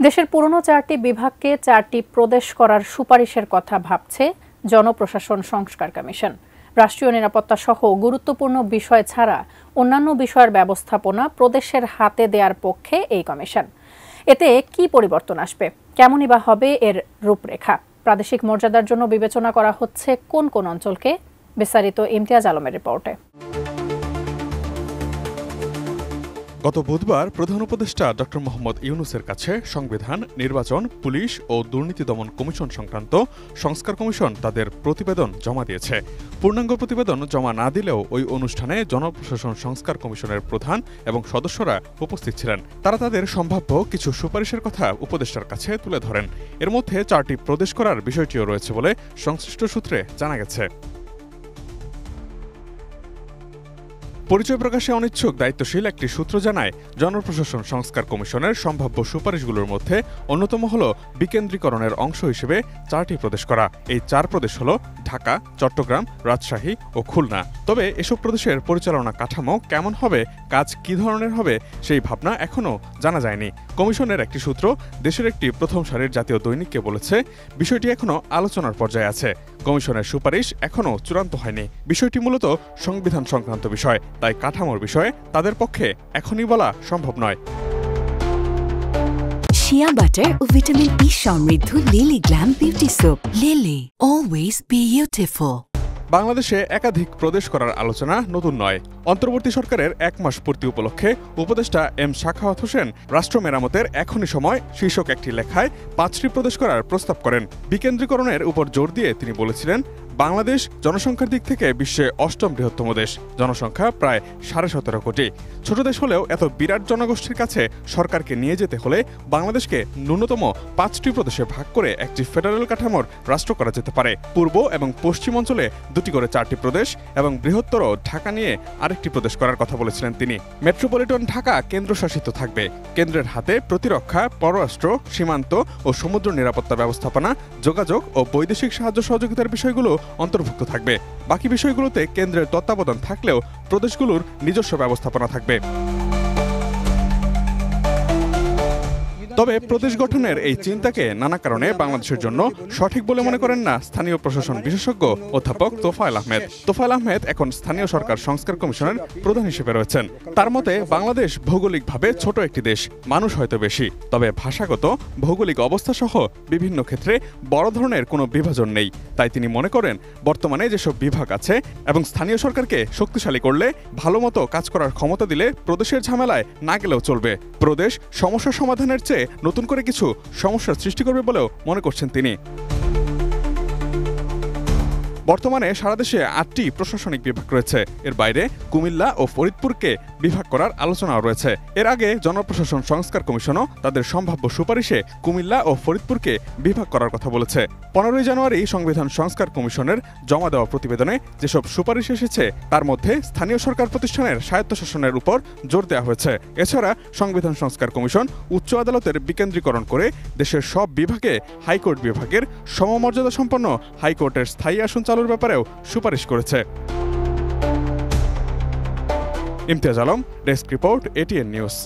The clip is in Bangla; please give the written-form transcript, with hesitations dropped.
দেশের পুরনো 4টি বিভাগকে 4টি প্রদেশ করার সুপারিশের কথা ভাবছে জনপ্রশাসন সংস্কার কমিশন। রাষ্ট্রীয় নিরাপত্তা সহ গুরুত্বপূর্ণ বিষয় ছাড়া অন্যান্য বিষয়ের ব্যবস্থাপনা প্রদেশের হাতে দেওয়ার পক্ষে এই কমিশন। এতে কি পরিবর্তন আসবে, কেমনই বা হবে এর রূপরেখা, প্রাদেশিক মর্যাদার জন্য বিবেচনা করা হচ্ছে কোন কোন অঞ্চলকে, বিস্তারিত ইমতিয়াজ আলমের রিপোর্টে। গত বুধবার প্রধান উপদেষ্টা ডক্টর মোহাম্মদ ইউনূসের কাছে সংবিধান, নির্বাচন, পুলিশ ও দুর্নীতি দমন কমিশন সংক্রান্ত সংস্কার কমিশন তাদের প্রতিবেদন জমা দিয়েছে। পূর্ণাঙ্গ প্রতিবেদন জমা না দিলেও ওই অনুষ্ঠানে জনপ্রশাসন সংস্কার কমিশনের প্রধান এবং সদস্যরা উপস্থিত ছিলেন। তারা তাদের সম্ভাব্য কিছু সুপারিশের কথা উপদেষ্টার কাছে তুলে ধরেন। এর মধ্যে 4টি প্রদেশ করার বিষয়টিও রয়েছে বলে সংশ্লিষ্ট সূত্রে জানা গেছে। পরিচয় প্রকাশে অনিচ্ছুক দায়িত্বশীল একটি সূত্র জানায়, জনপ্রশাসন সংস্কার কমিশনের সম্ভাব্য সুপারিশগুলোর মধ্যে অন্যতম হল বিকেন্দ্রীকরণের অংশ হিসেবে 4টি প্রদেশ করা। এই 4 প্রদেশ হল ঢাকা, চট্টগ্রাম, রাজশাহী ও খুলনা। তবে এসব প্রদেশের পরিচালনা কাঠামো কেমন হবে, কাজ কি ধরনের হবে, সেই ভাবনা এখনও জানা যায়নি। কমিশনের একটি সূত্র দেশের একটি প্রথম সারির জাতীয় দৈনিককে বলেছে, বিষয়টি এখনও আলোচনার পর্যায়ে আছে। কমিশনের সুপারিশ এখনও চূড়ান্ত হয়নি। বিষয়টি মূলত সংবিধান সংক্রান্ত বিষয়, তাই কাঠামোর বিষয়ে তাদের পক্ষে এখনই বলা সম্ভব নয়। শিয়া বাটার ও ভিটামিন ই সমৃদ্ধ lily glam beauty soap. Lily, always beautiful. বাংলাদেশে একাধিক প্রদেশ করার আলোচনা নতুন নয়। অন্তর্বর্তী সরকারের 1 মাস পূর্তি উপলক্ষে উপদেষ্টা এম সাখাওয়াত হোসেন রাষ্ট্র মেরামতের এখনই সময় শীর্ষক একটি লেখায় 5টি প্রদেশ করার প্রস্তাব করেন। বিকেন্দ্রীকরণের উপর জোর দিয়ে তিনি বলেছিলেন, বাংলাদেশ জনসংখ্যার দিক থেকে বিশ্বে 8ম বৃহত্তম দেশ, জনসংখ্যা প্রায় 17.5 কোটি। ছোট দেশ হলেও এত বিরাট জনগোষ্ঠীর কাছে সরকারকে নিয়ে যেতে হলে বাংলাদেশকে ন্যূনতম 5টি প্রদেশে ভাগ করে একটি ফেডারেল কাঠামোর রাষ্ট্র করা যেতে পারে। পূর্ব এবং পশ্চিম অঞ্চলে 2টি করে 4টি প্রদেশ এবং বৃহত্তর ঢাকা নিয়ে আরেকটি প্রদেশ করার কথা বলেছিলেন তিনি। মেট্রোপলিটন ঢাকা কেন্দ্রশাসিত থাকবে। কেন্দ্রের হাতে প্রতিরক্ষা, পররাষ্ট্র, সীমান্ত ও সমুদ্র নিরাপত্তা ব্যবস্থাপনা, যোগাযোগ ও বৈদেশিক সাহায্য সহযোগিতার বিষয়গুলো অন্তর্ভুক্ত থাকবে। বাকি বিষয়গুলোতে কেন্দ্রের তত্ত্বাবধান থাকলেও প্রদেশগুলোর নিজস্ব ব্যবস্থাপনা থাকবে। তবে প্রদেশ গঠনের এই চিন্তাকে নানা কারণে বাংলাদেশের জন্য সঠিক বলে মনে করেন না স্থানীয় প্রশাসন বিশেষজ্ঞ অধ্যাপক তোফায়েল আহমেদ। তোফায়েল আহমেদ এখন স্থানীয় সরকার সংস্কার কমিশনের প্রধান হিসেবে রয়েছেন। তার মতে, বাংলাদেশ ভৌগোলিকভাবে ছোট একটি দেশ, মানুষ হয়তো বেশি, তবে ভাষাগত, ভৌগোলিক অবস্থা সহ বিভিন্ন ক্ষেত্রে বড় ধরনের কোনো বিভাজন নেই। তাই তিনি মনে করেন, বর্তমানে যেসব বিভাগ আছে এবং স্থানীয় সরকারকে শক্তিশালী করলে, ভালো মতো কাজ করার ক্ষমতা দিলে প্রদেশের ঝামেলায় না গেলেও চলবে। প্রদেশ সমস্যা সমাধানের চেয়ে নতুন করে কিছু সমস্যার সৃষ্টি করবে বলেও মনে করছেন তিনি। বর্তমানে সারা দেশে 8টি প্রশাসনিক বিভাগ রয়েছে। এর বাইরে কুমিল্লা ও ফরিদপুরকে বিভাগ করার আলোচনাও রয়েছে। এর আগে জনপ্রশাসন সংস্কার কমিশনও তাদের সম্ভাব্য সুপারিশে কুমিল্লা ও ফরিদপুরকে বিভাগ করার কথা বলেছে। 15ই জানুয়ারি সংবিধান সংস্কার কমিশনের জমা দেওয়া প্রতিবেদনে যেসব সুপারিশ এসেছে তার মধ্যে স্থানীয় সরকার প্রতিষ্ঠানের স্বায়ত্তশাসনের উপর জোর দেওয়া হয়েছে। এছাড়া সংবিধান সংস্কার কমিশন উচ্চ আদালতের বিকেন্দ্রীকরণ করে দেশের সব বিভাগে হাইকোর্ট বিভাগের সমমর্যাদা সম্পন্ন হাইকোর্টের স্থায়ী আসন চালুর ব্যাপারেও সুপারিশ করেছে। Imtiaz Alam, desk report, ATN news.